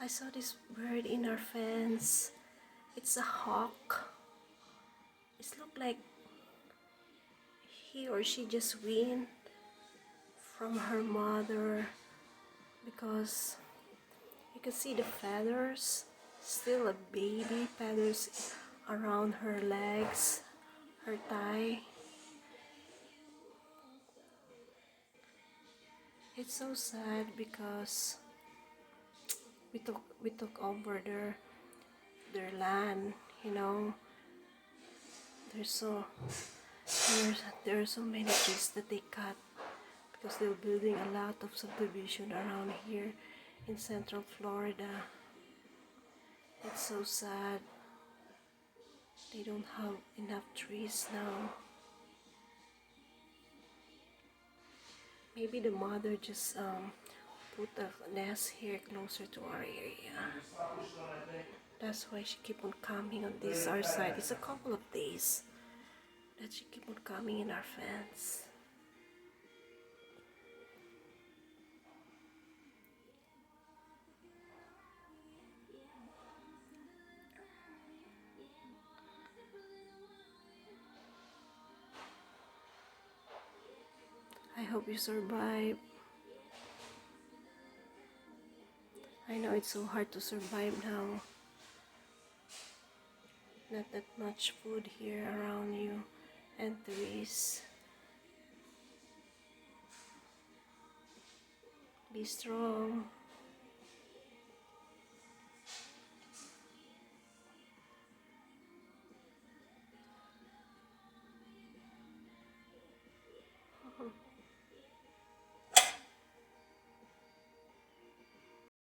I saw this bird in our fence. It's a hawk. It looked like he or she just weaned from her mother, because you can see the feathers, still a baby feathers around her legs, her thigh. It's so sad because we took over their land, you know. There are so many trees that they cut because they're building a lot of subdivision around here in Central Florida. It's so sad. They don't have enough trees now. Maybe the mother just put a nest here closer to our area. That's why she keep on coming on this our side. It's a couple of days that she keep on coming in our fence. I hope you survive. I know it's so hard to survive now. Not that much food here around you and trees. Be strong.